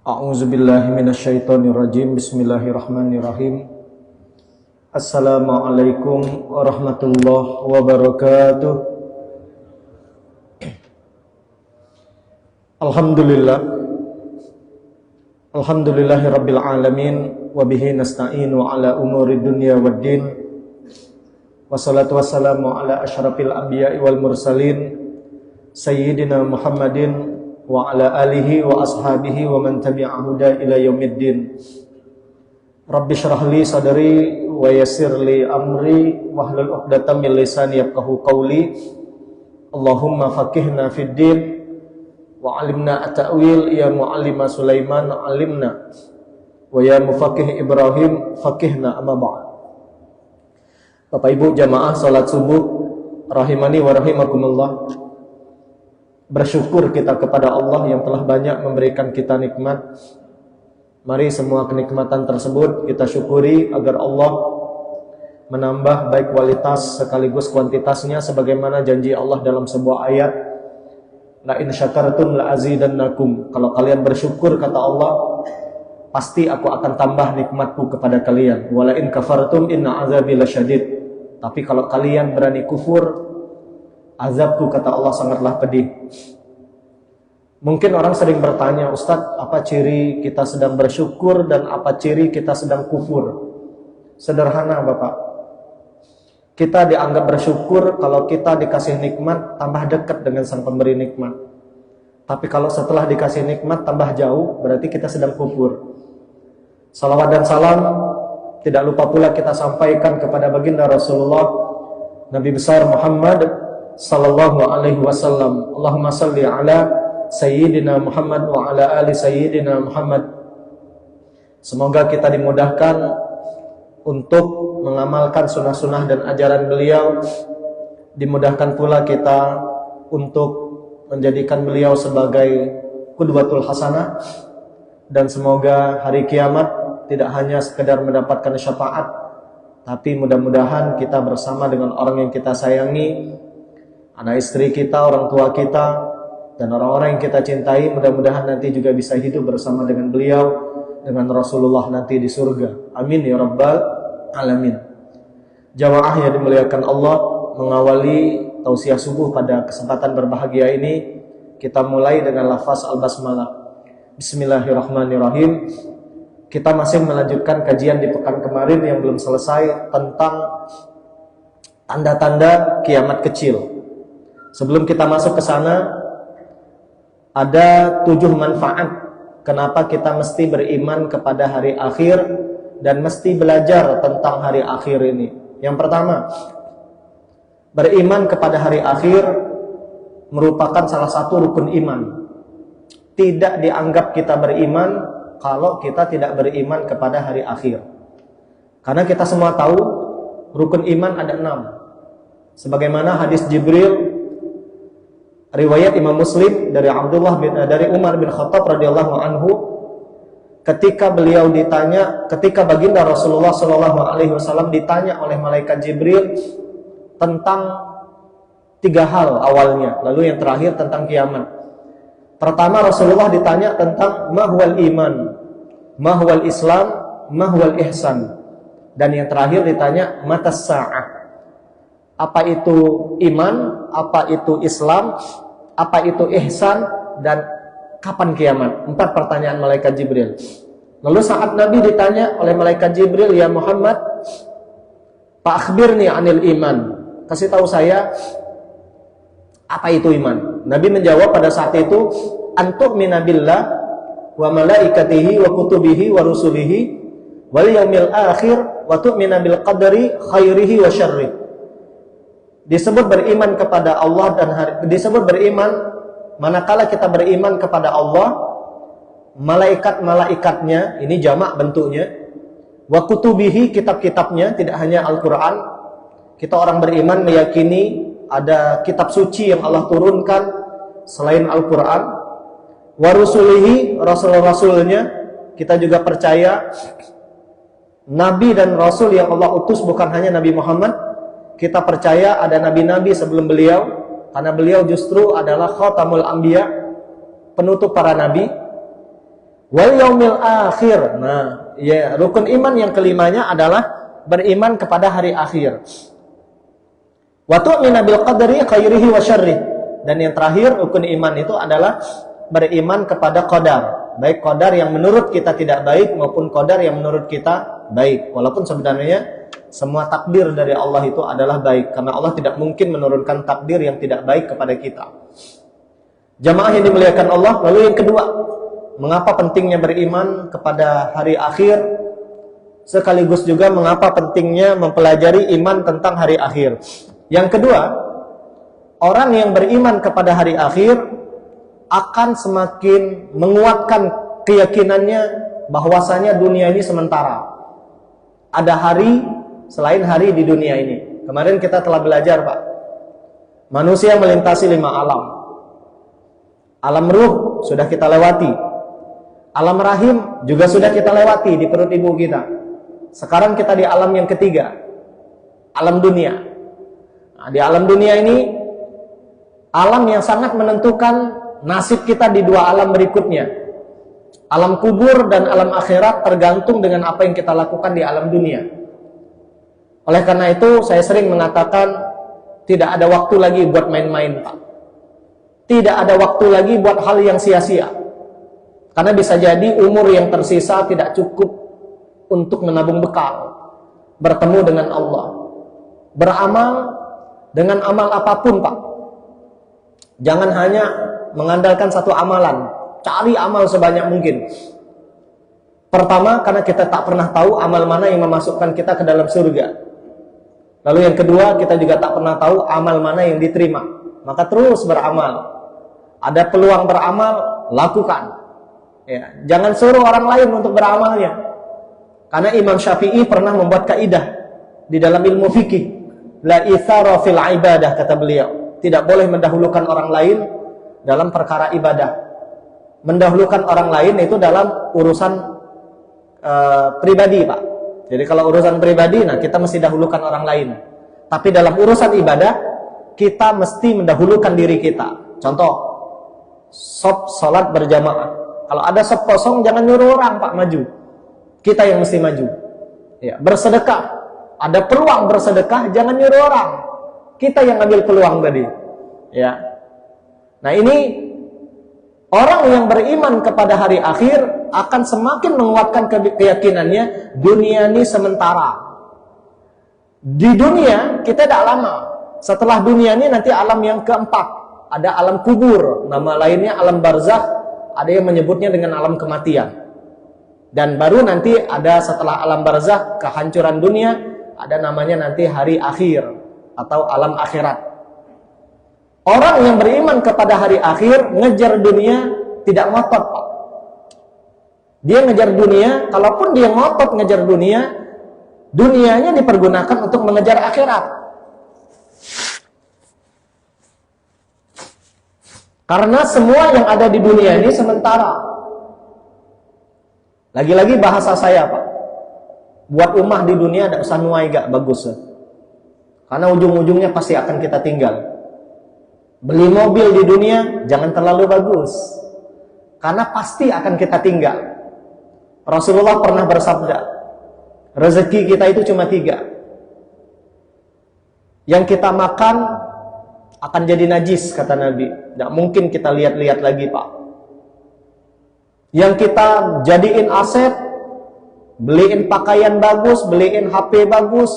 A'udzubillahi minasyaitonirrajim. Bismillahirrahmanirrahim. Assalamualaikum warahmatullahi wabarakatuh. Alhamdulillah. Alhamdulillahi rabbil alamin. Wabihi nasta'inu ala umuri dunya waddin. Wassalatu wassalamu ala asyrafil anbiya'i wal mursalin Sayyidina Muhammadin wa ala alihi wa ashabihi wa man tabi'a huda ila yaumiddin. Rabbi shrah li sadri wa yassir li amri wahlul 'uqdatam min lisani yafqahu qawli. Allahumma faqihna fid din wa 'allimna at-ta'wil ya mu'allima Sulaiman 'allimna wa ya mufaqih Ibrahim faqihna amma ba'd. Bapak Ibu jamaah salat subuh rahimani wa rahimakumullah. Bersyukur kita kepada Allah yang telah banyak memberikan kita nikmat. Mari semua kenikmatan tersebut kita syukuri agar Allah menambah baik kualitas sekaligus kuantitasnya sebagaimana janji Allah dalam sebuah ayat, la in syakartum la azidannakum. Kalau kalian bersyukur kata Allah, pasti aku akan tambah nikmatku kepada kalian. Wala in kafartum inna azabi lasyadid. Tapi kalau kalian berani kufur, azabku kata Allah sangatlah pedih. Mungkin orang sering bertanya, Ustadz, apa ciri kita sedang bersyukur dan apa ciri kita sedang kufur? Sederhana Bapak. Kita dianggap bersyukur kalau kita dikasih nikmat tambah dekat dengan sang pemberi nikmat. Tapi kalau setelah dikasih nikmat tambah jauh, berarti kita sedang kufur. Salawat dan salam tidak lupa pula kita sampaikan kepada baginda Rasulullah Nabi besar Muhammad sallallahu alaihi wasallam. Allahumma salli ala sayyidina Muhammad wa ala ali sayyidina Muhammad. Semoga kita dimudahkan untuk mengamalkan sunnah-sunnah dan ajaran beliau. Dimudahkan pula kita untuk menjadikan beliau sebagai qudwatul hasanah. Dan semoga hari kiamat tidak hanya sekedar mendapatkan syafaat, tapi mudah-mudahan kita bersama dengan orang yang kita sayangi, anak istri kita, orang tua kita, dan orang-orang yang kita cintai. Mudah-mudahan nanti juga bisa hidup bersama dengan beliau, dengan Rasulullah nanti di surga. Amin ya rabbal alamin. Jamaah yang dimuliakan Allah, mengawali tausiah subuh pada kesempatan berbahagia ini, kita mulai dengan lafaz al-basmalah. Bismillahirrahmanirrahim. Kita masih melanjutkan kajian di pekan kemarin yang belum selesai tentang tanda-tanda kiamat kecil. Sebelum kita masuk ke sana, ada 7 manfaat kenapa kita mesti beriman kepada hari akhir dan mesti belajar tentang hari akhir ini. Yang pertama, beriman kepada hari akhir merupakan salah satu rukun iman. Tidak dianggap kita beriman kalau kita tidak beriman kepada hari akhir. Karena kita semua tahu rukun iman ada 6. Sebagaimana hadis Jibril riwayat Imam Muslim dari dari Umar bin Khattab radhiyallahu anhu, ketika beliau ditanya, ketika baginda Rasulullah sallallahu alaihi wasallam ditanya oleh malaikat Jibril tentang 3 hal awalnya, lalu yang terakhir tentang kiamat. Pertama Rasulullah ditanya tentang mahwal iman, mahwal Islam, mahwal ihsan. Dan yang terakhir ditanya matas sa'ah. Apa itu iman, apa itu Islam, apa itu ihsan, dan kapan kiamat? 4 pertanyaan malaikat Jibril. Lalu saat Nabi ditanya oleh malaikat Jibril, ya Muhammad, fa'akhbirni anil iman. Kasih tahu saya apa itu iman. Nabi menjawab pada saat itu, antu'mina billah wa malaikatihi wa kutubihi wa rusulihi wal yaumil akhir wa tu'mina bil qadari khairihi wa syarrihi. Disebut beriman kepada Allah dan disebut beriman manakala kita beriman kepada Allah, malaikat-malaikatnya, ini jamak bentuknya, wa kutubihi, kitab-kitabnya, tidak hanya Al-Qur'an. Kita orang beriman meyakini ada kitab suci yang Allah turunkan selain Al-Quran. Wa rusulihi, rasul-rasulnya. Kita juga percaya Nabi dan Rasul yang Allah utus bukan hanya Nabi Muhammad. Kita percaya ada Nabi-Nabi sebelum beliau, karena beliau justru adalah khatamul anbiya, penutup para Nabi. wal yaumil akhir. Nah, ya, rukun iman yang kelimanya adalah beriman kepada hari akhir. Wa tu'minu bil qadari khairihi wa syarrih. Dan yang terakhir rukun iman itu adalah beriman kepada qadar, baik qadar yang menurut kita tidak baik maupun qadar yang menurut kita baik. Walaupun sebenarnya semua takdir dari Allah itu adalah baik, karena Allah tidak mungkin menurunkan takdir yang tidak baik kepada kita. Jamaah yang dimuliakan Allah, lalu yang kedua, mengapa pentingnya beriman kepada hari akhir, sekaligus juga mengapa pentingnya mempelajari iman tentang hari akhir. Yang kedua, orang yang beriman kepada hari akhir akan semakin menguatkan keyakinannya bahwasanya dunia ini sementara. Ada hari selain hari di dunia ini. Kemarin kita telah belajar, Pak. Manusia melintasi 5 alam. Alam ruh sudah kita lewati. Alam rahim juga sudah kita lewati di perut ibu kita. Sekarang kita di alam yang ketiga, alam dunia. Nah, di alam dunia ini, alam yang sangat menentukan nasib kita di 2 alam berikutnya. Alam kubur dan alam akhirat tergantung dengan apa yang kita lakukan di alam dunia. Oleh karena itu, saya sering mengatakan tidak ada waktu lagi buat main-main, Pak. Tidak ada waktu lagi buat hal yang sia-sia. Karena bisa jadi umur yang tersisa tidak cukup untuk menabung bekal, bertemu dengan Allah, beramal dengan amal apapun, Pak. Jangan hanya mengandalkan satu amalan, cari amal sebanyak mungkin. Pertama, karena kita tak pernah tahu amal mana yang memasukkan kita ke dalam surga. Lalu yang kedua, kita juga tak pernah tahu amal mana yang diterima. Maka terus beramal. Ada peluang beramal, lakukan. Ya, jangan suruh orang lain untuk beramalnya. Karena Imam Syafi'i pernah membuat kaidah di dalam ilmu fikih. La itsara fil ibadah, kata beliau. Tidak boleh mendahulukan orang lain dalam perkara ibadah. Mendahulukan orang lain itu dalam urusan pribadi, Pak. Jadi kalau urusan pribadi, nah kita mesti dahulukan orang lain. Tapi dalam urusan ibadah, kita mesti mendahulukan diri kita. Contoh, sop salat berjamaah. Kalau ada sop kosong, jangan nyuruh orang, Pak, maju. Kita yang mesti maju. Ya, bersedekah. Ada peluang bersedekah, jangan nyuruh orang. Kita yang ambil peluang tadi. Ya. Nah, ini orang yang beriman kepada hari akhir akan semakin menguatkan keyakinannya dunia ini sementara. Di dunia kita tidak lama. Setelah dunia ini nanti alam yang keempat. Ada alam kubur, nama lainnya alam barzakh, ada yang menyebutnya dengan alam kematian. Dan baru nanti ada setelah alam barzakh, kehancuran dunia, ada namanya nanti hari akhir atau alam akhirat. Orang yang beriman kepada hari akhir ngejar dunia tidak ngotot, Pak. Dia ngejar dunia, kalaupun dia ngotot ngejar dunia, dunianya dipergunakan untuk mengejar akhirat. Karena semua yang ada di dunia ini sementara. Lagi-lagi bahasa saya, Pak. Buat rumah di dunia tidak usah nuai gak bagus. Karena ujung-ujungnya pasti akan kita tinggal. Beli mobil di dunia jangan terlalu bagus. Karena pasti akan kita tinggal. Rasulullah pernah bersabda, rezeki kita itu cuma 3. Yang kita makan akan jadi najis, kata Nabi. Tidak mungkin kita lihat-lihat lagi, Pak. Yang kita jadiin aset, beliin pakaian bagus, beliin HP bagus,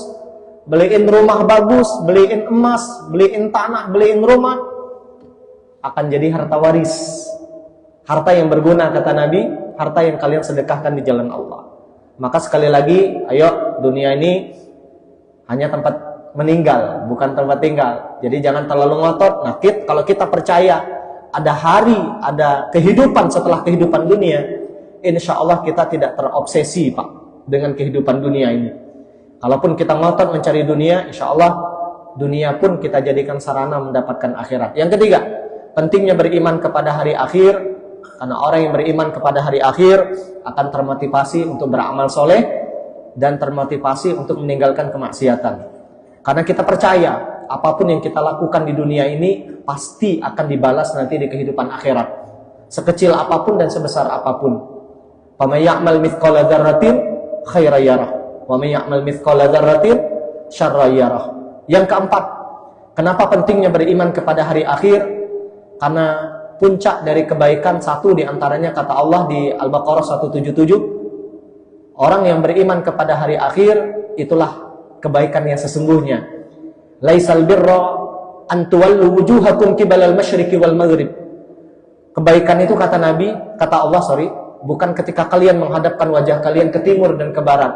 beliin rumah bagus, beliin emas, beliin tanah, beliin rumah, akan jadi harta waris. Harta yang berguna, kata Nabi, harta yang kalian sedekahkan di jalan Allah. Maka sekali lagi, ayo, dunia ini hanya tempat meninggal, bukan tempat tinggal. Jadi jangan terlalu ngotot. Nah, kalau kita percaya ada hari, ada kehidupan setelah kehidupan dunia, insya Allah kita tidak terobsesi, Pak, dengan kehidupan dunia ini. Kalaupun kita ngotot mencari dunia, insya Allah dunia pun kita jadikan sarana mendapatkan akhirat. Yang ketiga, pentingnya beriman kepada hari akhir. Karena orang yang beriman kepada hari akhir akan termotivasi untuk beramal soleh dan termotivasi untuk meninggalkan kemaksiatan. Karena kita percaya apapun yang kita lakukan di dunia ini pasti akan dibalas nanti di kehidupan akhirat. Sekecil apapun dan sebesar apapun. Faman ya'mal mithqala dzarratin khairan yarah, wa man ya'mal mithqala dzarratin syarran yarah. Yang keempat, kenapa pentingnya beriman kepada hari akhir? Karena puncak dari kebaikan satu diantaranya kata Allah di Al-Baqarah 177, orang yang beriman kepada hari akhir itulah kebaikan yang sesungguhnya. Laisal birra an tuwallu wujuhakum qibalal masyriqi wal maghrib. Kebaikan itu kata Nabi, kata Allah, bukan ketika kalian menghadapkan wajah kalian ke timur dan ke barat.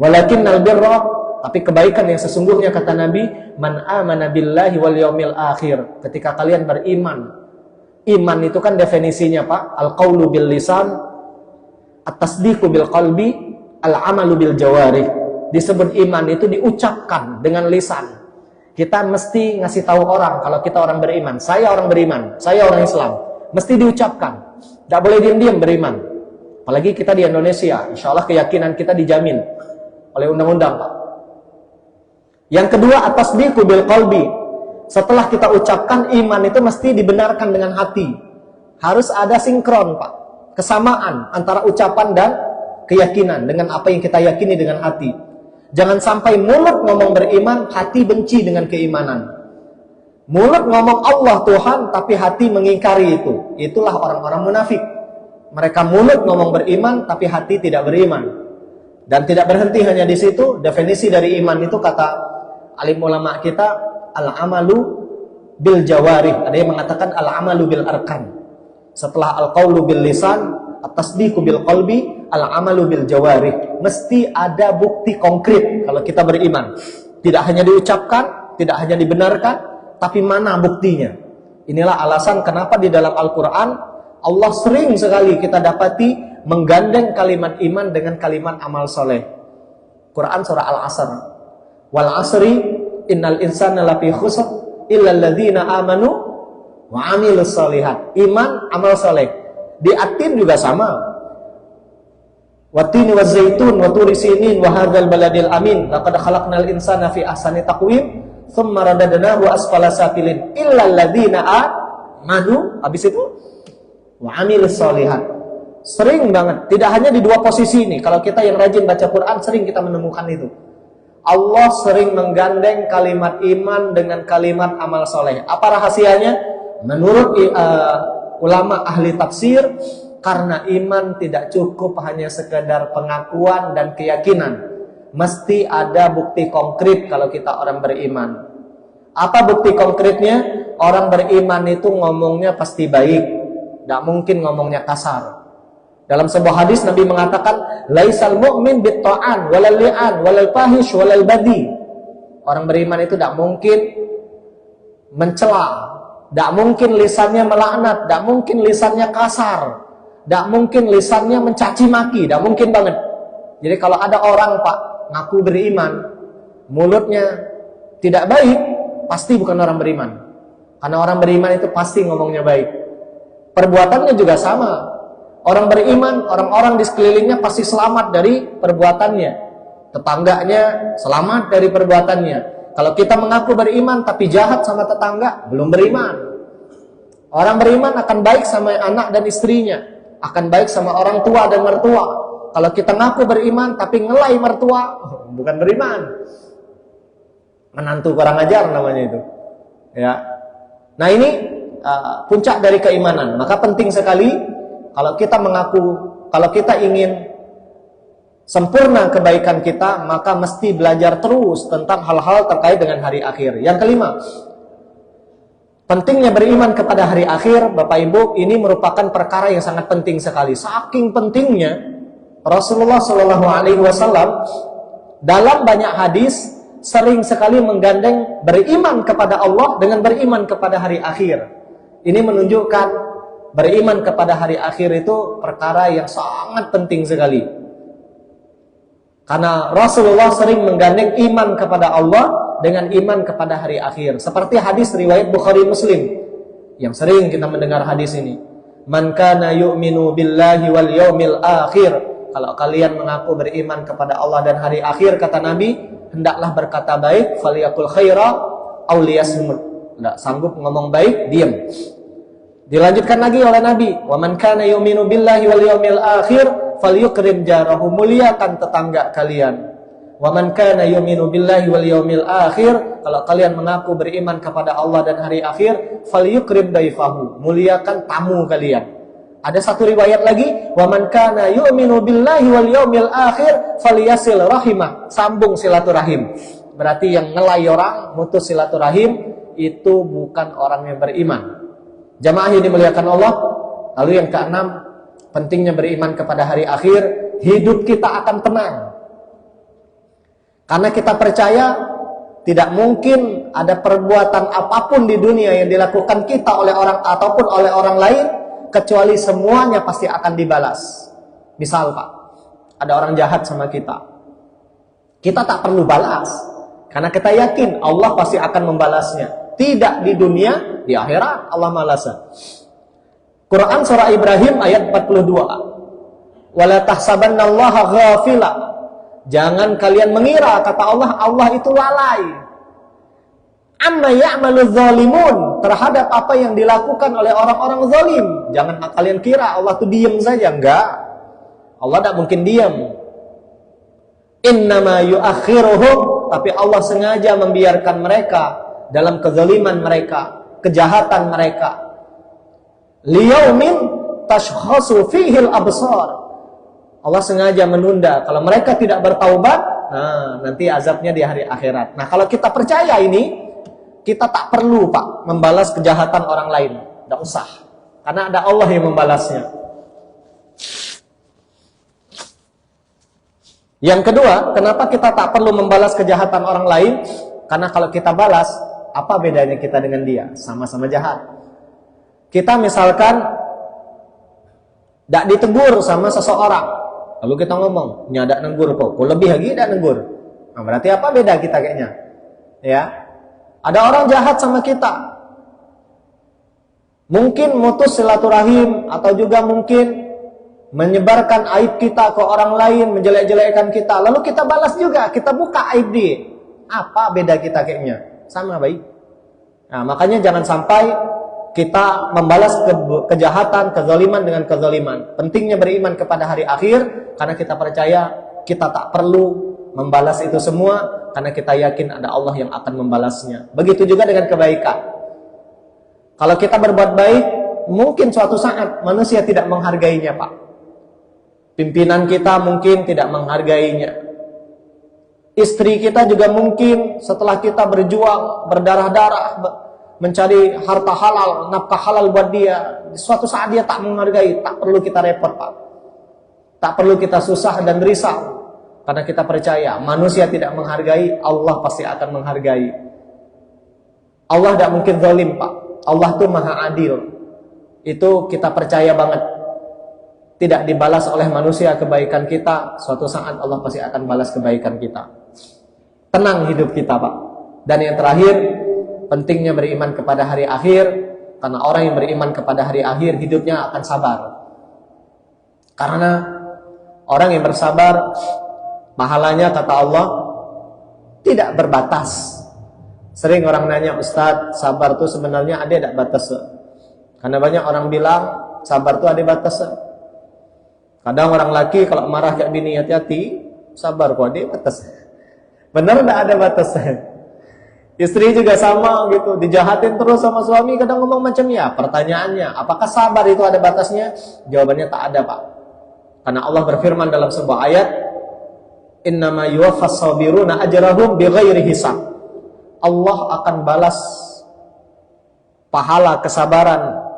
Walakinnal birra, tapi kebaikan yang sesungguhnya kata Nabi, man amana billahi wal yaumil akhir. Ketika kalian beriman. Iman itu kan definisinya Pak, al-qaulu bil lisan, at-tasdiqu bil qalbi, al-amalu bil jawarih. Disebut iman itu diucapkan dengan lisan. Kita mesti ngasih tahu orang kalau kita orang beriman. Saya orang beriman, saya orang Islam. Mesti diucapkan. Tidak boleh diam-diam beriman. Apalagi kita di Indonesia, insya Allah keyakinan kita dijamin oleh undang-undang Pak. Yang kedua, at-tasdiqu bil qalbi. Setelah kita ucapkan, iman itu mesti dibenarkan dengan hati. Harus ada sinkron Pak. Kesamaan antara ucapan dan keyakinan dengan apa yang kita yakini dengan hati. Jangan sampai mulut ngomong beriman, hati benci dengan keimanan. Mulut ngomong Allah Tuhan, tapi hati mengingkari itu. Itulah orang-orang munafik. Mereka mulut ngomong beriman, tapi hati tidak beriman. Dan tidak berhenti hanya di situ. Definisi dari iman itu kata alim ulama kita, al-amalu bil jawarih. Ada yang mengatakan al-amalu bil arkan. Setelah al-qaulu bil lisan, at-tasdiqu bil qalbi, al-amalu bil jawarih. Mesti ada bukti konkret kalau kita beriman. Tidak hanya diucapkan, tidak hanya dibenarkan, tapi mana buktinya. Inilah alasan kenapa di dalam Al-Quran Allah sering sekali kita dapati menggandeng kalimat iman dengan kalimat amal soleh. Quran surah Al-Asr. Wal asri innal insana lafi khusr illa alladzina amanu wa amilus solihat. Iman, amal soleh. Di At-Tin juga sama. Wattini wazzaitun wa turi sinin wa hadzal baladil amin laqad khalaqnal insana fi ahsani taqwim thumma radadnahu asfala safilin illa alladzina amanu. Habis itu wa amilus solihat. Sering banget, tidak hanya di dua posisi ini. Kalau kita yang rajin baca Quran sering kita menemukan itu. Allah sering menggandeng kalimat iman dengan kalimat amal soleh. Apa rahasianya? Menurut ulama ahli tafsir, karena iman tidak cukup hanya sekedar pengakuan dan keyakinan. Mesti ada bukti konkret kalau kita orang beriman. Apa bukti konkretnya? Orang beriman itu ngomongnya pasti baik. Tidak mungkin ngomongnya kasar. Dalam sebuah hadis Nabi mengatakan, laisal mu'min bitta'an walal li'an walal fahish walal badi. Orang beriman itu tidak mungkin mencela, tidak mungkin lisannya melaknat, tidak mungkin lisannya kasar, tidak mungkin lisannya mencaci maki, tidak mungkin banget. Jadi kalau ada orang Pak ngaku beriman, mulutnya tidak baik, pasti bukan orang beriman. Karena orang beriman itu pasti ngomongnya baik. Perbuatannya juga sama. Orang beriman, orang-orang di sekelilingnya pasti selamat dari perbuatannya. Tetangganya selamat dari perbuatannya. Kalau kita mengaku beriman tapi jahat sama tetangga, belum beriman. Orang beriman akan baik sama anak dan istrinya, akan baik sama orang tua dan mertua. Kalau kita ngaku beriman tapi ngelai mertua, bukan beriman. Menantu kurang ajar namanya itu. Ya. Nah ini puncak dari keimanan. Maka penting sekali kalau kita mengaku, kalau kita ingin sempurna kebaikan kita, maka mesti belajar terus tentang hal-hal terkait dengan hari akhir. Yang kelima, pentingnya beriman kepada hari akhir, Bapak Ibu, ini merupakan perkara yang sangat penting sekali. Saking pentingnya, Rasulullah SAW dalam banyak hadis sering sekali menggandeng beriman kepada Allah dengan beriman kepada hari akhir. Ini menunjukkan beriman kepada hari akhir itu perkara yang sangat penting sekali. Karena Rasulullah sering menggandeng iman kepada Allah dengan iman kepada hari akhir. Seperti hadis riwayat Bukhari Muslim yang sering kita mendengar hadis ini. Man kana yu'minu billahi wal yaumil akhir. Kalau kalian mengaku beriman kepada Allah dan hari akhir, kata Nabi, hendaklah berkata baik, falyakul khaira aw liyasmut. Tidak sanggup ngomong baik, diam. Dilanjutkan lagi oleh Nabi, "Wa man kana yu'minu billahi wal yawmil akhir falyukrim jarahu." Muliakan tetangga kalian. "Wa man kana yu'minu billahi wal yawmil akhir," kalau kalian mengaku beriman kepada Allah dan hari akhir, "falyukrim daifahu." Muliakan tamu kalian. Ada satu riwayat lagi, "Wa man kana yu'minu billahi wal yawmil akhir falyasil rahimah." Sambung silaturahim. Berarti yang ngelai orang, mutus silaturahim, itu bukan orang yang beriman. Jamaah yang dimuliakan Allah. Lalu yang keenam, pentingnya beriman kepada hari akhir. Hidup kita akan tenang. Karena kita percaya tidak mungkin ada perbuatan apapun di dunia yang dilakukan kita oleh orang ataupun oleh orang lain kecuali semuanya pasti akan dibalas. Misal Pak, ada orang jahat sama kita. Kita tak perlu balas. Karena kita yakin Allah pasti akan membalasnya. Tidak di dunia, di akhirat Allah balasnya. Quran surah Ibrahim ayat 42. "Wala tahsabannallaha ghafila." Jangan kalian mengira, kata Allah, Allah itu lalai. "Amma ya'malu dzalimun," terhadap apa yang dilakukan oleh orang-orang zalim. Jangan kalian kira Allah itu diam saja, enggak. Allah tidak mungkin diam. "Innama yu'akhiruhum," tapi Allah sengaja membiarkan mereka dalam kezaliman mereka, kejahatan mereka. "Liyaumin tashkhasu fihil absar." Allah sengaja menunda. Kalau mereka tidak bertaubat, nanti azabnya di hari akhirat. Nah, kalau kita percaya ini, kita tak perlu Pak membalas kejahatan orang lain. Tidak usah. Karena ada Allah yang membalasnya. Yang kedua, kenapa kita tak perlu membalas kejahatan orang lain? Karena kalau kita balas, apa bedanya kita dengan dia? Sama-sama jahat. Kita misalkan tidak ditegur sama seseorang. Lalu kita ngomong, nyadak nenggur kok lebih lagi tidak nenggur. Nah, berarti apa beda kita kayaknya? Ya. Ada orang jahat sama kita. Mungkin mutus silaturahim atau juga mungkin menyebarkan aib kita ke orang lain, menjelek-jelekkan kita. Lalu kita balas juga, kita buka aib dia. Apa beda kita kayaknya? Sama baik. Nah, makanya jangan sampai kita membalas kejahatan, kezaliman dengan kezaliman. Pentingnya beriman kepada hari akhir karena kita percaya kita tak perlu membalas itu semua. Karena kita yakin ada Allah yang akan membalasnya. Begitu juga dengan kebaikan. Kalau kita berbuat baik, mungkin suatu saat manusia tidak menghargainya Pak. Pimpinan kita mungkin tidak menghargainya. Istri kita juga mungkin setelah kita berjuang, berdarah-darah, mencari harta halal, nafkah halal buat dia, suatu saat dia tak menghargai. Tak perlu kita repot Pak. Tak perlu kita susah dan risau. Karena kita percaya manusia tidak menghargai, Allah pasti akan menghargai. Allah tidak mungkin zalim Pak. Allah itu maha adil. Itu kita percaya banget. Tidak dibalas oleh manusia kebaikan kita, suatu saat Allah pasti akan balas kebaikan kita. Tenang hidup kita Pak. Dan yang terakhir, pentingnya beriman kepada hari akhir. Karena orang yang beriman kepada hari akhir, hidupnya akan sabar. Karena orang yang bersabar, pahalanya kata Allah tidak berbatas. Sering orang nanya, "Ustadz, sabar itu sebenarnya ada tidak batas?" Karena banyak orang bilang sabar itu ada batas. Kadang orang laki kalau marah kayak bini, hati-hati, sabar kok ada batas. Benar tidak ada batas. Istri juga sama gitu, dijahatin terus sama suami, kadang ngomong macam ya. Pertanyaannya, apakah sabar itu ada batasnya? Jawabannya tak ada Pak. Karena Allah berfirman dalam sebuah ayat, "Innama yuwaffas sabiruna ajrahum bighairi hisab." Allah akan balas pahala kesabaran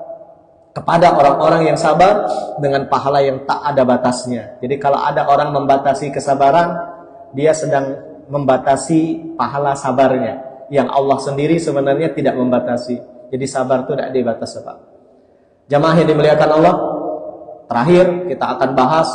kepada orang-orang yang sabar dengan pahala yang tak ada batasnya. Jadi kalau ada orang membatasi kesabaran, dia sedang membatasi pahala sabarnya. Yang Allah sendiri sebenarnya tidak membatasi. Jadi sabar itu tidak dibatasi Pak. Jamaah yang dimuliakan Allah, terakhir kita akan bahas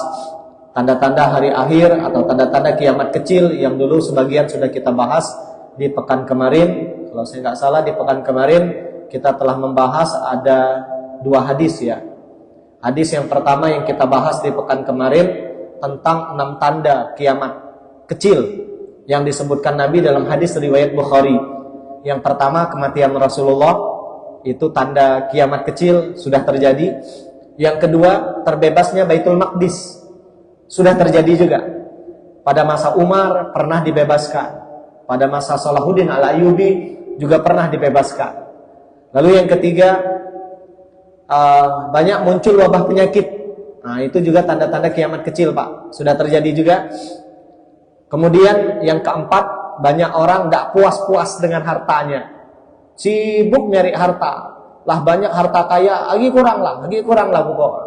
tanda-tanda hari akhir atau tanda-tanda kiamat kecil yang dulu sebagian sudah kita bahas di pekan kemarin. Kalau saya nggak salah di pekan kemarin kita telah membahas ada 2 hadis ya. Hadis yang pertama yang kita bahas di pekan kemarin tentang 6 tanda kiamat kecil yang disebutkan Nabi dalam hadis riwayat Bukhari. Yang pertama kematian Rasulullah, Itu tanda kiamat kecil sudah terjadi. Yang kedua, terbebasnya Baitul Maqdis sudah terjadi juga. Pada masa Umar pernah dibebaskan. Pada masa Salahuddin Al-Ayyubi juga pernah dibebaskan. Lalu yang ketiga, banyak muncul wabah penyakit. Nah, itu juga tanda-tanda kiamat kecil, Pak. Sudah terjadi juga. Kemudian yang keempat, banyak orang tidak puas-puas dengan hartanya. Sibuk nyari harta. Lah banyak harta kaya, lagi kurang lah pokoknya.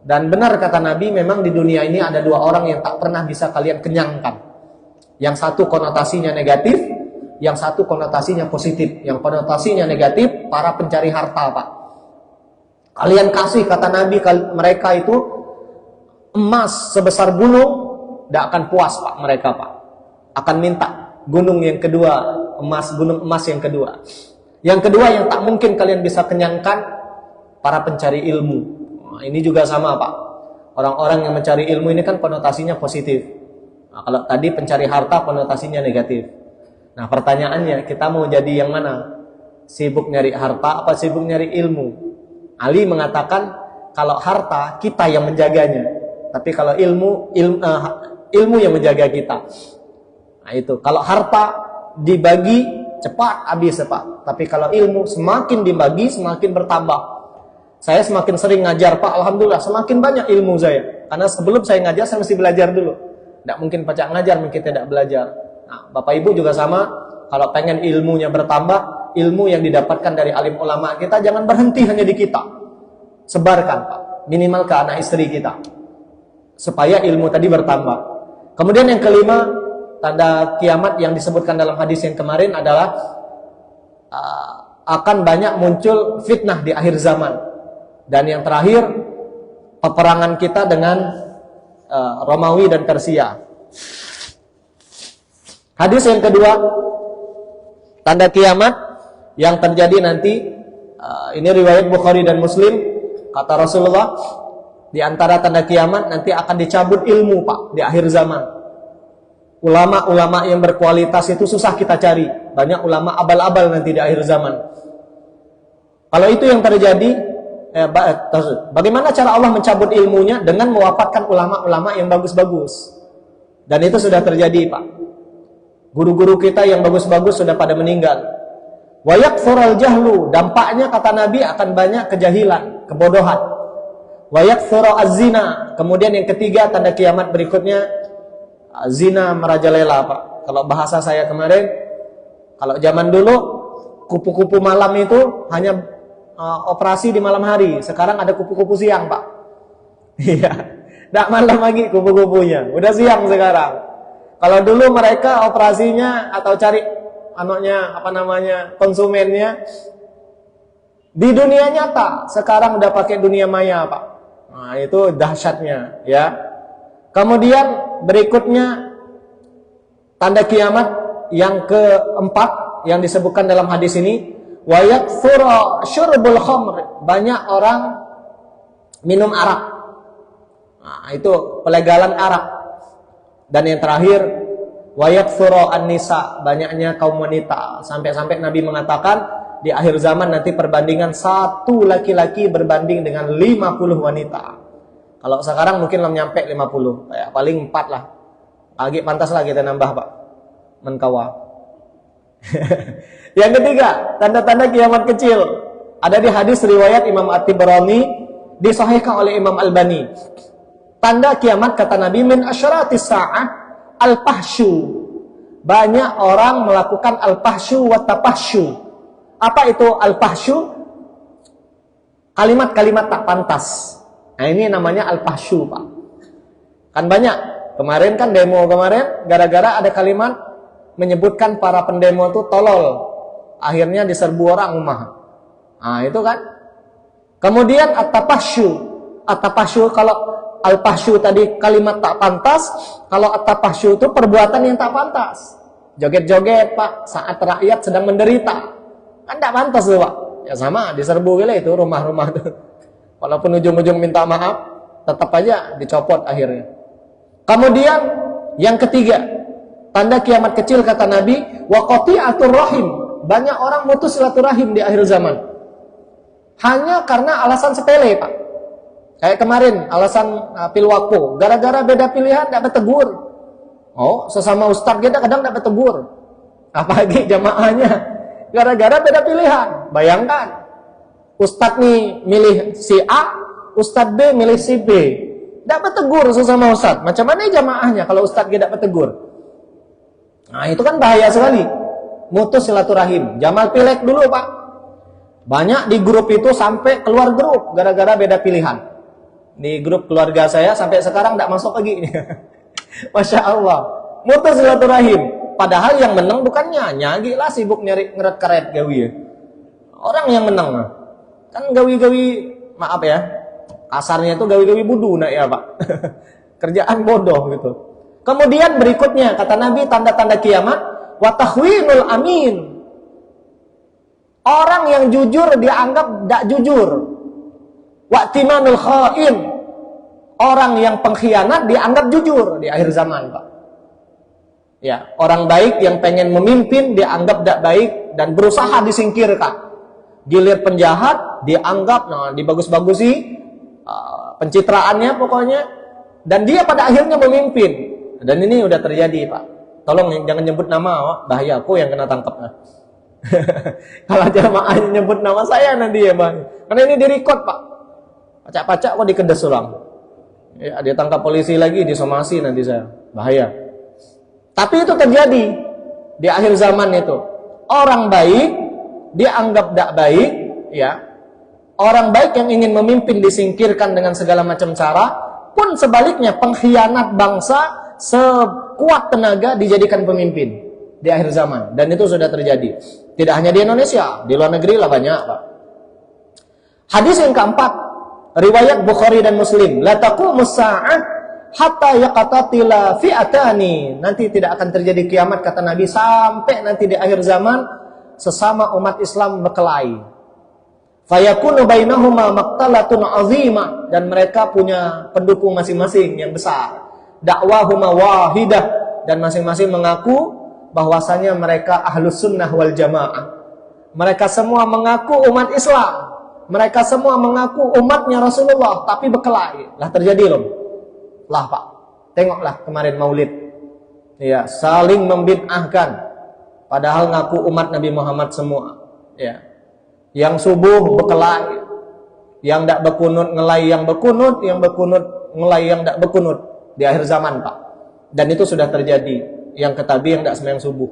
Dan benar kata Nabi, memang di dunia ini ada dua orang yang tak pernah bisa kalian kenyangkan. Yang satu konotasinya negatif, yang satu konotasinya positif. Yang konotasinya negatif, para pencari harta, Pak. Kalian kasih, kata Nabi, mereka itu emas sebesar gunung, tidak akan puas, Pak, mereka, Pak. Akan minta gunung yang kedua, gunung emas yang kedua. Yang kedua yang tak mungkin kalian bisa kenyangkan, para pencari ilmu. Nah, ini juga sama, Pak. Orang-orang yang mencari ilmu ini kan konotasinya positif. Nah, kalau tadi pencari harta konotasinya negatif. Nah, pertanyaannya, kita mau jadi yang mana? Sibuk nyari harta apa sibuk nyari ilmu? Ali mengatakan, kalau harta kita yang menjaganya, tapi kalau ilmu yang menjaga kita. Nah, itu. Kalau harta dibagi cepat habis, Pak. Tapi kalau ilmu semakin dibagi semakin bertambah. Saya semakin sering ngajar, Pak. Alhamdulillah semakin banyak ilmu saya. Karena sebelum saya ngajar saya mesti belajar dulu. Tidak mungkin pacak ngajar mungkin tidak belajar. Nah, Bapak Ibu juga sama. Kalau pengen ilmunya bertambah, ilmu yang didapatkan dari alim ulama kita jangan berhenti hanya di kita. Sebarkan, Pak. Minimal ke anak istri kita. Supaya ilmu tadi bertambah. Kemudian yang kelima, tanda kiamat yang disebutkan dalam hadis yang kemarin adalah akan banyak muncul fitnah di akhir zaman. Dan yang terakhir, peperangan kita dengan Romawi dan Persia. Hadis yang kedua, tanda kiamat yang terjadi nanti, ini riwayat Bukhari dan Muslim, kata Rasulullah, di antara tanda kiamat nanti akan dicabut ilmu, Pak, di akhir zaman. Ulama-ulama yang berkualitas itu susah kita cari. Banyak ulama abal-abal nanti di akhir zaman. Kalau itu yang terjadi, bagaimana cara Allah mencabut ilmunya? Dengan mewafatkan ulama-ulama yang bagus-bagus. Dan itu sudah terjadi, Pak. Guru-guru kita yang bagus-bagus sudah pada meninggal. Wa yakthurul jahlu, dampaknya kata Nabi akan banyak kejahilan, kebodohan. Wa yakthuru az-zina, kemudian yang ketiga tanda kiamat berikutnya, zina merajalela, Pak. Kalau bahasa saya kemarin, kalau zaman dulu kupu-kupu malam itu hanya operasi di malam hari. Sekarang ada kupu-kupu siang, Pak. Iya. Tidak malam lagi kupu-kupunya. Udah siang sekarang. Kalau dulu mereka operasinya atau cari konsumennya di dunia nyata. Sekarang udah pakai dunia maya, Pak. Nah, itu dahsyatnya, ya. Kemudian berikutnya tanda kiamat yang keempat yang disebutkan dalam hadis ini, wa yakthura syurbul khamr, banyak orang minum arak. Nah, itu pelegalan arak. Dan yang terakhir, wa yakthura an-nisa, banyaknya kaum wanita. Sampai-sampai Nabi mengatakan di akhir zaman nanti perbandingan satu laki-laki berbanding dengan 50 wanita. Kalau sekarang mungkin belum nyampe 50, ya, paling 4 lah. Lagi pantas lah kita nambah, Pak. Menkawa. Yang ketiga, tanda-tanda kiamat kecil. Ada di hadis riwayat Imam At-Tabrani, disahihkan oleh Imam Albani. Tanda kiamat kata Nabi, min asyaratis sa'ah al-fahsyu. Banyak orang melakukan al-fahsyu wa tapahsyu. Apa itu al-fahsyu? Kalimat-kalimat tak pantas. Nah, ini namanya al-fahsyu, Pak. Kan banyak. Kemarin kan demo kemarin, gara-gara ada kalimat menyebutkan para pendemo itu tolol. Akhirnya diserbu orang rumah. Nah, itu kan. Kemudian at-tapahsyu. At-tapahsyu, kalau al-fahsyu tadi kalimat tak pantas, kalau at-tapahsyu itu perbuatan yang tak pantas. Joget-joget, Pak, saat rakyat sedang menderita. Kan tak pantas tuh, Pak. Ya sama, diserbu gila itu rumah-rumah tuh. Walaupun ujung-ujung minta maaf, tetap aja dicopot akhirnya. Kemudian yang ketiga, tanda kiamat kecil kata Nabi, wa qati'atur rahim. Banyak orang mutus silaturahim di akhir zaman. hanya karena alasan sepele, Pak. Kayak kemarin alasan pilwako, gara-gara beda pilihan tidak bertegur. Oh, sesama ustadz kita kadang tidak bertegur. Apalagi jamaahnya, gara-gara beda pilihan. Bayangkan, ustadz nih milih si A, ustadz B milih si B. Tidak bertegur sesama ustadz. Macam mana jamaahnya kalau ustadz tidak bertegur? Nah, itu kan bahaya sekali. Mutus silaturahim. Jamal pilek dulu, Pak. Banyak di grup itu sampai keluar grup gara-gara beda pilihan. Di grup keluarga saya sampai sekarang tidak masuk lagi. Masya Allah. Mutus silaturahim. Padahal yang menang bukannya. Nyagi lah sibuk nyari ngeret karet gawi. Orang yang menang. Kan gawi-gawi, maaf ya, kasarnya itu gawi-gawi budu nak ya, Pak. Kerjaan bodoh gitu. Kemudian berikutnya kata Nabi tanda-tanda kiamat, wa tahwinul amin. Orang yang jujur dianggap tidak jujur. Wa timanul khain. Orang yang pengkhianat dianggap jujur di akhir zaman, Pak. Ya, orang baik yang pengen memimpin dianggap tidak baik dan berusaha disingkirkan. Gilir penjahat dianggap dibagus-bagusi pencitraannya pokoknya, dan dia pada akhirnya memimpin. Dan ini udah terjadi, Pak. Tolong jangan nyebut nama, bahaya aku yang kena tangkap. Kalau jamaah nyebut nama saya nanti ya, Bang. Karena ini direkod, Pak. Pacak-pacak kok dikedes ulang. Ya, dia tangkap polisi lagi, disomasi nanti saya. Bahaya. Tapi itu terjadi di akhir zaman itu. Orang baik dianggap tidak baik, ya. Orang baik yang ingin memimpin disingkirkan dengan segala macam cara, pun sebaliknya pengkhianat bangsa sekuat tenaga dijadikan pemimpin di akhir zaman. Dan itu sudah terjadi. Tidak hanya di Indonesia, di luar negeri lah banyak, Pak. Hadis yang keempat, riwayat Bukhari dan Muslim, la taqumus sa'ah hatta yaqatatila fi'atani. Nanti tidak akan terjadi kiamat kata Nabi sampai nanti di akhir zaman sesama umat Islam berkelahi. Fayakunu bainahuma maqtalatun 'azimah, dan mereka punya pendukung masing-masing yang besar. Dakwahuma wahidah, dan masing-masing mengaku bahwasanya mereka ahlus sunnah wal jamaah. Mereka semua mengaku umat Islam. Mereka semua mengaku umatnya Rasulullah, tapi berkelahi. Lah terjadi loh. Lah, Pak. Tengoklah kemarin Maulid. Ya, saling membid'ahkan. Padahal ngaku umat Nabi Muhammad semua. Ya. Yang subuh berkelahi. Yang tidak berkunut ngelai yang berkunut, yang berkunut ngelai yang tidak berkunut. Di akhir zaman, Pak. Dan itu sudah terjadi. Yang ketabi yang tidak sembahyang subuh.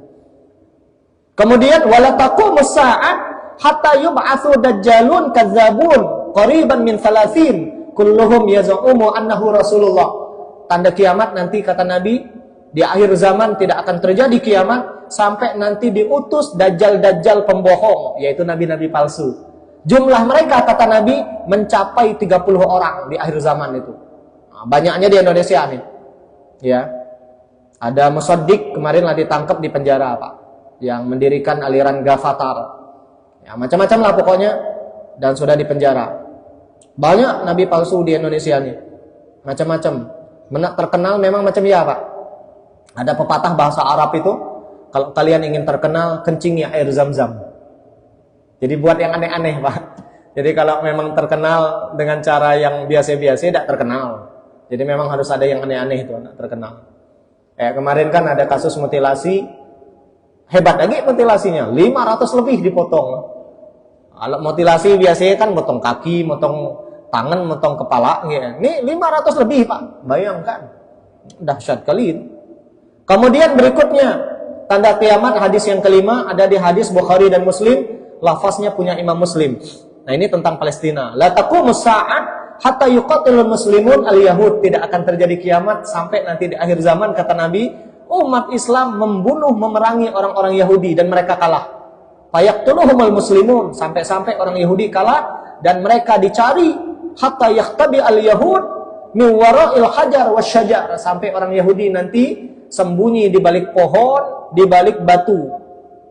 Kemudian wala taqumus sa'ah hatta yub'atsu dajjalun kadzabun qariban min 30 kulluhum yaz'umu annahu Rasulullah. Tanda kiamat nanti kata Nabi, di akhir zaman tidak akan terjadi kiamat sampai nanti diutus dajjal-dajjal pembohong, yaitu nabi-nabi palsu. Jumlah mereka kata Nabi mencapai 30 orang di akhir zaman itu. Banyaknya di Indonesia nih. Ya. Ada Musaddiq kemarin lah ditangkap di penjara, Pak. Yang mendirikan aliran Ghafatar. Ya, macam-macam lah pokoknya, dan sudah di penjara. Banyak nabi palsu di Indonesia nih. Macam-macam. Terkenal memang macam ya, Pak. Ada pepatah bahasa Arab itu, kalau kalian ingin terkenal, kencingi air zam-zam. Jadi buat yang aneh-aneh, Pak. Jadi kalau memang terkenal dengan cara yang biasa-biasa, tidak terkenal. Jadi memang harus ada yang aneh-aneh itu, tidak terkenal. Kemarin kan ada kasus mutilasi, hebat lagi mutilasinya, 500 lebih dipotong. Kalau mutilasi biasanya kan motong kaki, motong tangan, motong kepala. Ya. Ini 500 lebih, Pak. Bayangkan, dahsyat kali. Kemudian berikutnya, tanda kiamat hadis yang kelima, ada di hadis Bukhari dan Muslim, lafaznya punya Imam Muslim. Nah ini tentang Palestina. La taqumus sa'ah hatta yuqatilul muslimun al-yahud. Tidak akan terjadi kiamat sampai nanti di akhir zaman kata Nabi, umat Islam membunuh, memerangi orang-orang Yahudi dan mereka kalah. Fayaqtuluhumul muslimun, sampai-sampai orang Yahudi kalah dan mereka dicari hatta yahtabi al-yahud min wara'il hajar wasyajar, sampai orang Yahudi nanti sembunyi di balik pohon, di balik batu.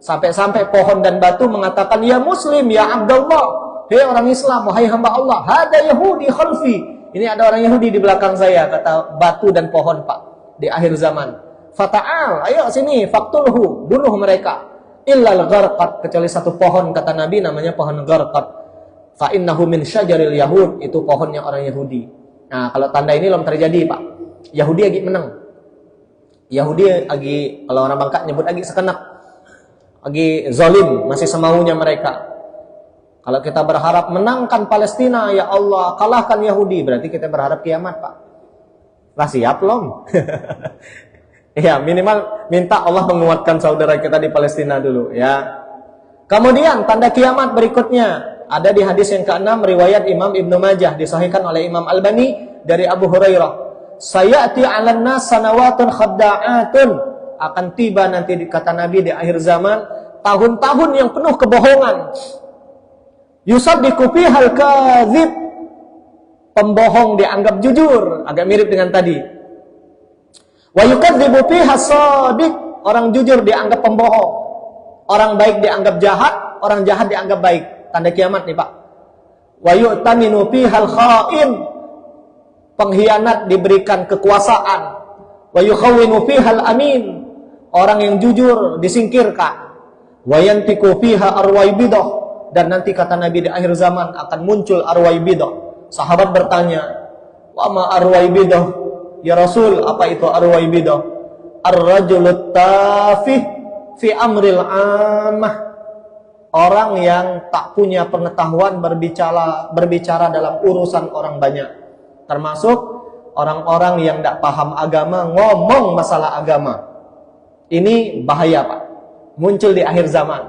Sampai-sampai pohon dan batu mengatakan, ya Muslim, ya Abdullah, hei orang Islam, wahai hamba Allah, hada Yahudi khalfi. Ini ada orang Yahudi di belakang saya, kata batu dan pohon, Pak, di akhir zaman. Fata'al, ayo sini, faktulhu, bunuh mereka. Illal gharqat, kecuali satu pohon, kata Nabi, namanya pohon gharqat. Fa innahu min syajaril yahud, itu pohonnya orang Yahudi. Nah, kalau tanda ini belum terjadi, Pak. Yahudi lagi menang. Yahudi lagi, kalau orang Bangka nyebut lagi sekenak. Lagi zalim, masih semaunya mereka. Kalau kita berharap menangkan Palestina, ya Allah, kalahkan Yahudi, berarti kita berharap kiamat, Pak. Lah siap belum? Ya, minimal minta Allah menguatkan saudara kita di Palestina dulu, ya. Kemudian tanda kiamat berikutnya ada di hadis yang ke-6 riwayat Imam Ibnu Majah, disahihkan oleh Imam Albani dari Abu Hurairah. Sayati 'alan nas sanawatun khadda'atun, akan tiba nanti kata Nabi di akhir zaman tahun-tahun yang penuh kebohongan. Yusaddiqu fihal kadzib, pembohong dianggap jujur, agak mirip dengan tadi. Wa yukadzibu fiha shadiq, orang jujur dianggap pembohong. Orang baik dianggap jahat, orang jahat dianggap baik. Tanda kiamat nih, Pak. Wa yu'taminu fihal kha'in, pengkhianat diberikan kekuasaan. Wa yukhawwinu fihal amin, orang yang jujur disingkirkan. Wa yantiqu fiha arwaibidah, dan nanti kata Nabi di akhir zaman akan muncul arwaibidah. Sahabat bertanya, "Wa ma arwaibidah ya Rasul?" Apa itu arwaibidah? Ar-rajulut tafih fi amril ammah, orang yang tak punya pengetahuan berbicara dalam urusan orang banyak. Termasuk orang-orang yang tidak paham agama ngomong masalah agama. Ini bahaya, Pak. Muncul di akhir zaman.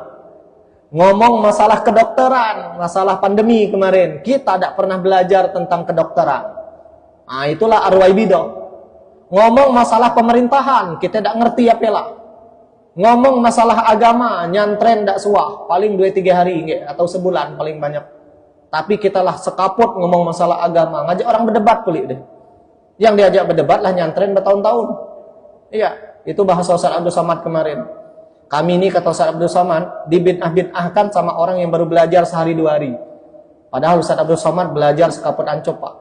Ngomong masalah kedokteran, masalah pandemi kemarin, kita tidak pernah belajar tentang kedokteran. Nah, itulah arwaibidah. Ngomong masalah pemerintahan, kita tidak ngerti apa lah. Ngomong masalah agama, nyantren tidak suah, paling 2-3 hari atau sebulan paling banyak. Tapi kita lah sekaput ngomong masalah agama, ngajak orang berdebat kulit deh. Yang diajak berdebat lah nyantren bertahun-tahun. Iya, itu bahasa Ustaz Abdul Somad kemarin. Kami ini, kata Ustaz Abdul Somad, dibid'ah-bid'ahkan sama orang yang baru belajar sehari 2 hari. Padahal Ustaz Abdul Somad belajar sekaput ancop, Pak.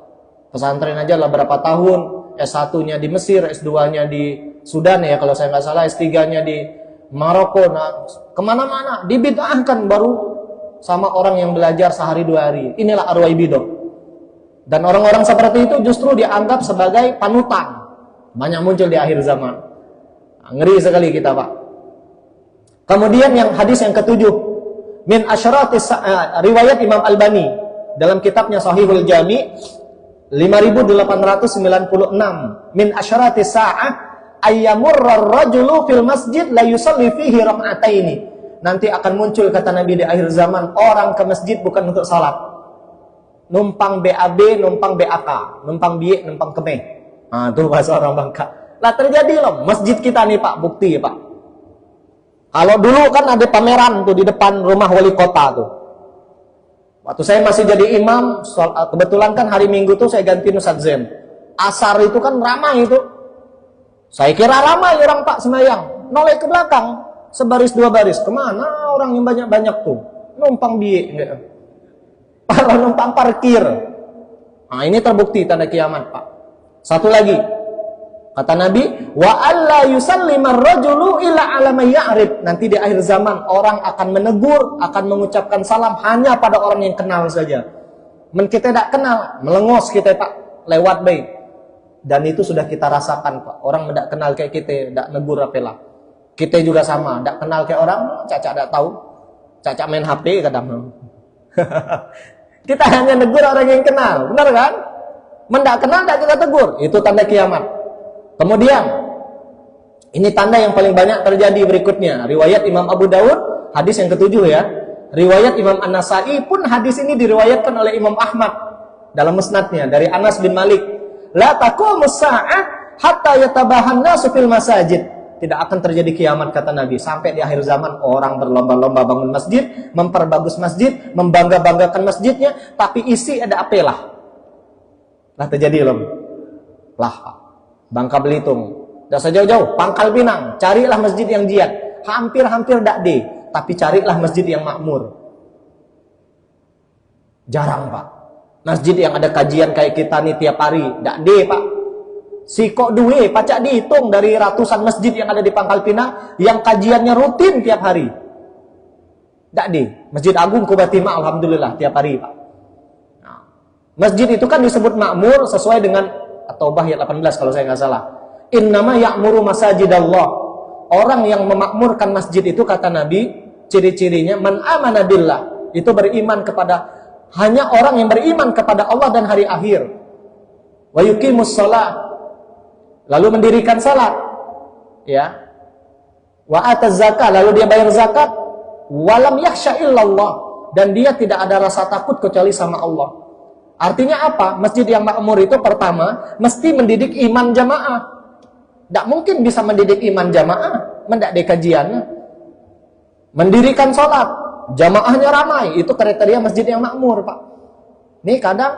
Pesantren aja lah berapa tahun, S1-nya di Mesir, S2-nya di Sudan ya kalau saya nggak salah, S3-nya di Maroko. Nah, kemana-mana dibid'ahkan baru sama orang yang belajar sehari 2 hari. Inilah arwaibidah. Dan orang-orang seperti itu justru dianggap sebagai panutan. Banyak muncul di akhir zaman. Nah, ngeri sekali kita, Pak. Kemudian yang hadis yang ke-7, min asyratis riwayat Imam Albani dalam kitabnya Shahihul Jami 5896, min asyratis sa'ah ayyamurra ar-rajulu fil masjid la yusalli fihi rak'ataini. Nanti akan muncul kata Nabi di akhir zaman orang ke masjid bukan untuk salat. Numpang BAB, numpang BAK, numpang biik, numpang kemeh. Nah, itu bahasa orang Bangka. Lah terjadi loh masjid kita nih, Pak, bukti ya, Pak. Kalau dulu kan ada pameran tuh di depan rumah wali kota tuh. Waktu saya masih jadi imam, kebetulan kan hari Minggu tuh saya ganti Ustaz Zen. Asar itu kan ramai itu. Saya kira ramai orang Pak sembahyang. Noleh ke belakang, sebaris 2 baris. Kemana orang yang banyak-banyak tuh? Numpang biik. Para numpang parkir. Nah, ini terbukti tanda kiamat, Pak. Satu lagi. Kata Nabi, wa alla yusallimar rajulu illa ala may ya'rif. Nanti di akhir zaman orang akan menegur, akan mengucapkan salam hanya pada orang yang kenal saja. Kita tidak kenal, melengos kita, Pak, lewat baik. Dan itu sudah kita rasakan, Pak. Orang tidak kenal kayak kita, tidak negur apalah. Kita juga sama, tidak kenal kayak orang, Caca tidak tahu. Caca main HP kadang. Kita hanya negur orang yang kenal, benar kan? Mendak kenal tidak kita tegur. Itu tanda kiamat. Kemudian ini tanda yang paling banyak terjadi berikutnya. Riwayat Imam Abu Dawud, hadis yang ke-7 ya. Riwayat Imam An-Nasai pun hadis ini diriwayatkan oleh Imam Ahmad dalam musnadnya dari Anas bin Malik. La taqumus sa'ah hatta yatabahan nasu fil masajid. Tidak akan terjadi kiamat kata Nabi sampai di akhir zaman orang berlomba-lomba bangun masjid, memperbagus masjid, membangga-banggakan masjidnya, tapi isi ada apelah. Lah terjadi loh. Lah Bangka Belitung, tidak usah jauh-jauh, Pangkal Pinang, carilah masjid yang jihad. Hampir-hampir tidak deh, tapi carilah masjid yang makmur. Jarang, Pak. Masjid yang ada kajian kayak kita nih tiap hari, tidak deh, Pak. Sikok duwe, pacak dihitung dari ratusan masjid yang ada di Pangkal Pinang, yang kajiannya rutin tiap hari. Tidak deh. Masjid Agung Kubatima, alhamdulillah tiap hari, Pak. Masjid itu kan disebut makmur sesuai dengan At-Taubah ayat 18 kalau saya nggak salah. Innama ya'muru masajidallah. Orang yang memakmurkan masjid itu kata Nabi, ciri-cirinya man amana billah. Itu beriman kepada, hanya orang yang beriman kepada Allah dan hari akhir. Wa yuqimus shalah. Lalu mendirikan salat. Ya. Wa ataz zakat, lalu dia bayar zakat. Walam yakhsha illallah, dan dia tidak ada rasa takut kecuali sama Allah. Artinya apa? Masjid yang makmur itu pertama mesti mendidik iman jamaah. Tidak mungkin bisa mendidik iman jamaah mendak ada kajiannya. Mendirikan sholat, jamaahnya ramai, itu kriteria masjid yang makmur, Pak. Nih kadang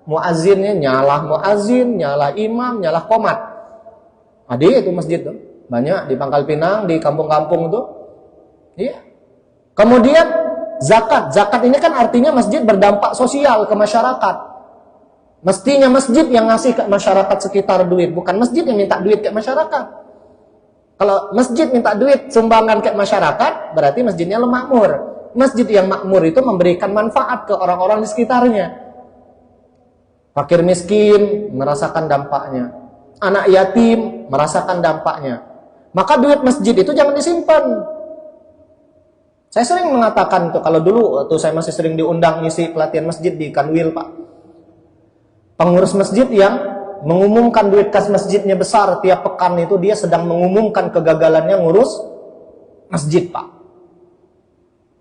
muazzinnya nyalah muazzin, nyalah imam, nyalah qomat. Ada itu masjid tuh, banyak di Pangkal Pinang, di kampung-kampung tuh. Iya. Kemudian zakat. Zakat ini kan artinya masjid berdampak sosial ke masyarakat. Mestinya masjid yang ngasih ke masyarakat sekitar duit, bukan masjid yang minta duit ke masyarakat. Kalau masjid minta duit sumbangan ke masyarakat, berarti masjidnya makmur. Masjid yang makmur itu memberikan manfaat ke orang-orang di sekitarnya. Fakir miskin merasakan dampaknya. Anak yatim merasakan dampaknya. Maka duit masjid itu jangan disimpan. Saya sering mengatakan tuh, kalau dulu waktu saya masih sering diundang ngisi pelatihan masjid di Kanwil, Pak. Pengurus masjid yang mengumumkan duit kas masjidnya besar tiap pekan itu, dia sedang mengumumkan kegagalannya ngurus masjid, Pak.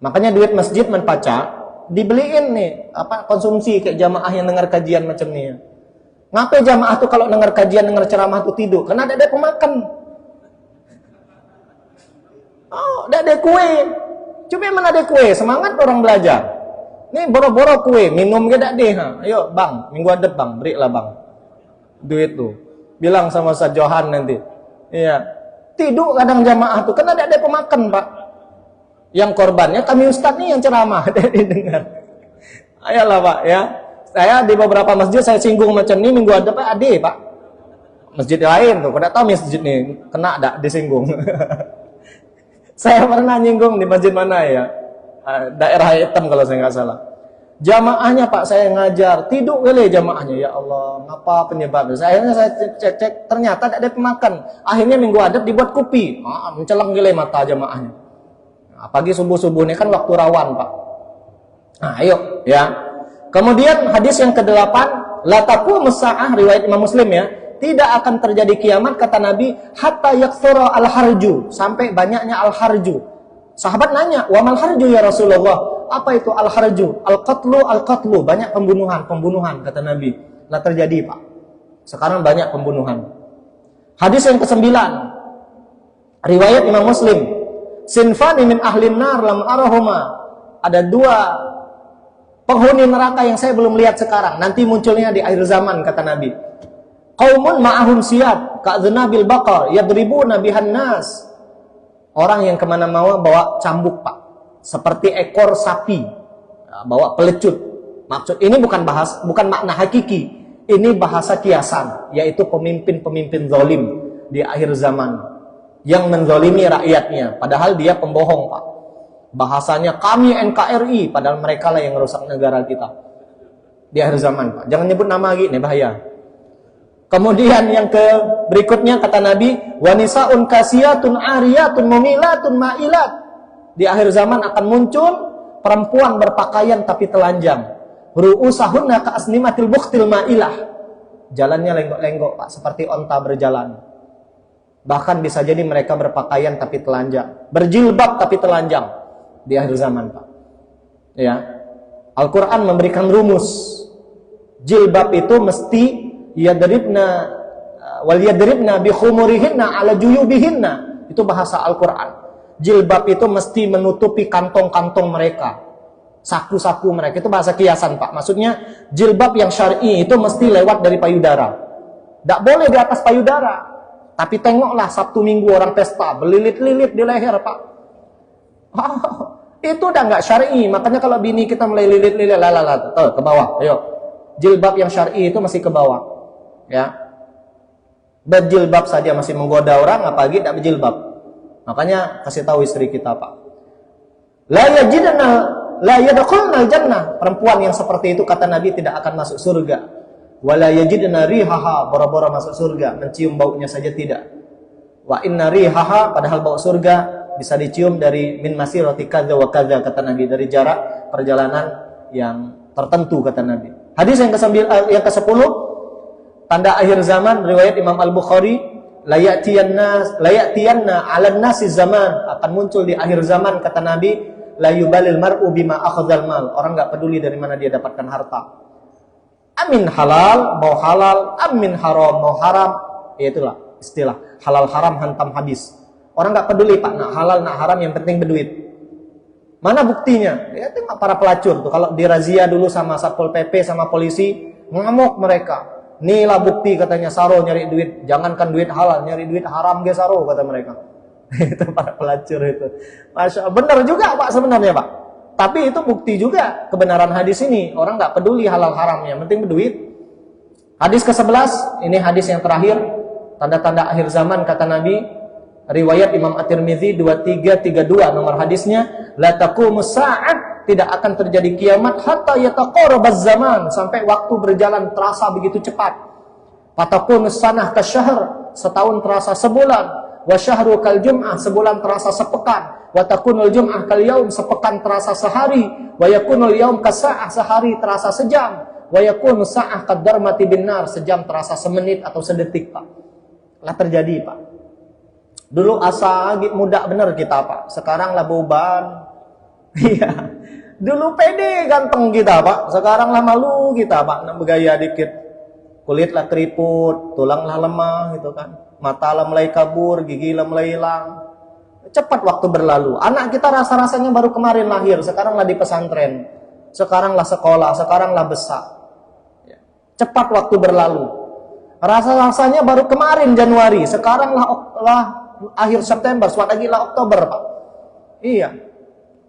Makanya duit masjid menpaca, dibeliin nih konsumsi kayak jamaah yang dengar kajian macam ini. Ngapain jamaah tuh kalau dengar kajian, dengar ceramah tuh tidur? Karena ada pemakan. Oh, ada kue. Cuma mana ada kue, semangat orang belajar. Nih boro-boro kue, minum gak deh. Ayo bang, minggu adep bang, berilah bang duit tuh. Bilang sama Ustaz Johan nanti. Iya. Tidur kadang jamaah tuh, kan ada pemakan, Pak. Yang korbannya kami Ustaz nih yang ceramah, dengar. Ayolah Pak ya. Saya di beberapa masjid saya singgung macam ini, minggu adep ada Pak. Masjid lain tuh, kada tahu masjid nih kena ada disinggung. Saya pernah nyinggung di masjid mana ya, daerah Hitam kalau saya nggak salah. Jamaahnya Pak saya ngajar, tidur kali jamaahnya. Ya Allah, ngapa penyebabnya? Akhirnya saya cek, ternyata tidak ada pemakan. Akhirnya minggu adab dibuat kopi, mencelang gile mata jamaahnya. Nah, pagi subuh-subuh ini kan waktu rawan Pak. Nah ayo ya. Kemudian hadis yang ke-8, la taqumu sa'ah, riwayat Imam Muslim ya. Tidak akan terjadi kiamat kata Nabi hatta yaktsura al-harju, sampai banyaknya al-harju. Sahabat nanya, "Wa mal harju ya Rasulullah?" Apa itu al-harju? Al-qatlu, banyak pembunuhan kata Nabi. Lah terjadi, Pak. Sekarang banyak pembunuhan. Hadis yang ke-9. Riwayat Imam Muslim. Sinfani min ahlin nar lam arahuma. Ada dua penghuni neraka yang saya belum lihat sekarang, nanti munculnya di akhir zaman kata Nabi. Qaumun ma'ahum siyad ka'dznabil baqar yadribuna bihan nas. Orang yang kemana-mana bawa cambuk, Pak, seperti ekor sapi, bawa pelecut. Maksud ini bukan makna hakiki, ini bahasa kiasan, yaitu pemimpin-pemimpin zalim di akhir zaman yang menzalimi rakyatnya, padahal dia pembohong, Pak. Bahasanya kami NKRI, padahal mereka lah yang merusak negara kita di akhir zaman, Pak. Jangan nyebut nama lagi, ini bahaya. Kemudian yang berikutnya kata Nabi, wanisaun kasiyatun ariyatun mumilatun ma'ilat. Di akhir zaman akan muncul perempuan berpakaian tapi telanjang. Ru'usahunna ka'asnimatil bukhtil ma'ilah. Jalannya lenggok-lenggok, Pak, seperti onta berjalan. Bahkan bisa jadi mereka berpakaian tapi telanjang, berjilbab tapi telanjang di akhir zaman, Pak. Ya. Al-Qur'an memberikan rumus. Jilbab itu mesti yadribna wal yadribna bi khumurihinna ala juyubihinna. Itu bahasa Al-Qur'an. Jilbab itu mesti menutupi kantong-kantong mereka, saku-saku mereka. Itu bahasa kiasan, Pak. Maksudnya jilbab yang syar'i itu mesti lewat dari payudara. Tidak boleh di atas payudara. Tapi tengoklah Sabtu Minggu orang pesta belilit-lilit di leher, Pak. Itu udah nggak syar'i. Makanya kalau bini kita mulai lilit-lilit ke bawah, ayo. Jilbab yang syar'i itu masih ke bawah. Ya, berjilbab saja masih menggoda orang, apalagi tidak berjilbab. Makanya kasih tahu istri kita, Pak, la yajidna la yadkhulnal jannah. Perempuan yang seperti itu kata Nabi tidak akan masuk surga. Wala yajidna rihaha, boro-boro masuk surga, mencium baunya saja tidak. Wa inna rihaha, padahal bau surga bisa dicium dari min masirati kadza wa kadza kata Nabi, dari jarak perjalanan yang tertentu kata Nabi. Hadis yang ke-10, tanda akhir zaman riwayat Imam Al-Bukhari, la ya'tiyanna 'alan nasi zaman, akan muncul di akhir zaman kata Nabi, la yubalil mar'u bima akhadzal mal, orang enggak peduli dari mana dia dapatkan harta. Amin halal, mau halal, amin haram, mau haram. Ya itulah istilah halal haram hantam habis. Orang enggak peduli Pak, nak halal nak haram yang penting berduit. Mana buktinya? Ya tengok para pelacur tuh, kalau dirazia dulu sama Satpol PP sama polisi, ngamuk mereka. Inilah bukti katanya Saro nyari duit, jangankan duit halal, nyari duit haram ge Saro kata mereka. Itu para pelacur itu. Masya Allah, benar juga Pak sebenarnya Pak. Tapi itu bukti juga kebenaran hadis ini. Orang nggak peduli halal haramnya, penting berduit. Hadis ke-11, ini hadis yang terakhir, tanda-tanda akhir zaman kata Nabi, riwayat Imam At-Tirmidzi 2332 nomor hadisnya, la taqumus sa'ah, tidak akan terjadi kiamat hatta yataqarabaz zaman, sampai waktu berjalan terasa begitu cepat. Fatakunus sanah kasyahr, setahun terasa sebulan, wa syahru kal jum'ah, sebulan terasa sepekan, wa takunul jum'ah kal yaum, sepekan terasa sehari, wa yakunul yaum kasa'ah, sehari terasa sejam, wa yakunu sa'ah kadarmati binar, sejam terasa semenit atau sedetik Pak. Lah terjadi Pak. Dulu asa muda bener kita Pak, sekarang lah beban. Iya. Dulu pede ganteng kita Pak, sekarang lah malu kita Pak, nak bergaya dikit. Kulit lah keriput, tulang lah lemah gitu kan. Mata lah mulai kabur, gigi lah mulai hilang. Cepat waktu berlalu. Anak kita rasa-rasanya baru kemarin lahir, sekarang lah di pesantren. Sekarang lah sekolah, sekarang lah besar. Cepat waktu berlalu. Rasa-rasanya baru kemarin Januari, sekarang lah akhir September, suatu lagi lah Oktober Pak. Iya.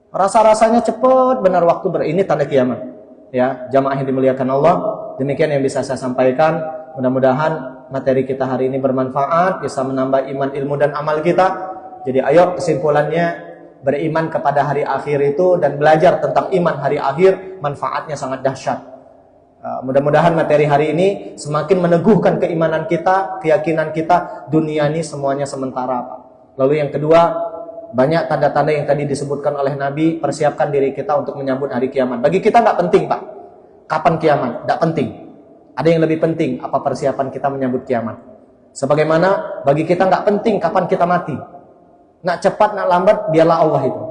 Rasa-rasanya cepat benar waktu ini tanda kiamat. Ya, jamaah yang dimuliakan Allah, demikian yang bisa saya sampaikan. Mudah-mudahan materi kita hari ini bermanfaat, bisa menambah iman, ilmu dan amal kita. Jadi ayo kesimpulannya, beriman kepada hari akhir itu dan belajar tentang iman hari akhir, manfaatnya sangat dahsyat. Mudah-mudahan materi hari ini semakin meneguhkan keimanan kita, keyakinan kita, dunia ini semuanya sementara Pak. Lalu yang kedua, banyak tanda-tanda yang tadi disebutkan oleh Nabi, persiapkan diri kita untuk menyambut hari kiamat. Bagi kita nggak penting Pak, kapan kiamat, nggak penting. Ada yang lebih penting, apa persiapan kita menyambut kiamat. Sebagaimana bagi kita nggak penting kapan kita mati. Nak cepat, nak lambat, biarlah Allah itu.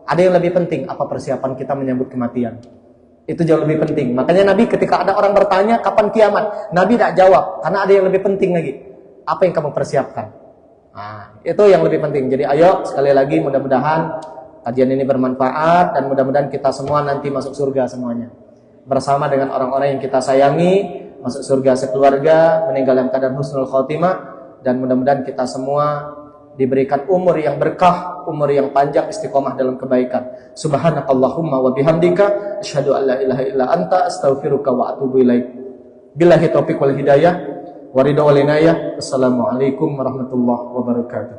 Ada yang lebih penting, apa persiapan kita menyambut kematian. Itu jauh lebih penting. Makanya Nabi ketika ada orang bertanya kapan kiamat, Nabi tidak jawab, karena ada yang lebih penting lagi. Apa yang kamu persiapkan? Nah, itu yang lebih penting. Jadi ayo sekali lagi mudah-mudahan kajian ini bermanfaat dan mudah-mudahan kita semua nanti masuk surga semuanya. Bersama dengan orang-orang yang kita sayangi, masuk surga sekeluarga, meninggal dalam keadaan husnul khotimah, dan mudah-mudahan kita semua diberikan umur yang berkah, umur yang panjang, istiqomah dalam kebaikan. Subhanakallahumma wa bihamdika asyhadu an la ilaha illa anta astaghfiruka wa atubu ilaik. Billahi taufiq wal hidayah. Waridha wal inayah. Assalamualaikum warahmatullahi wabarakatuh.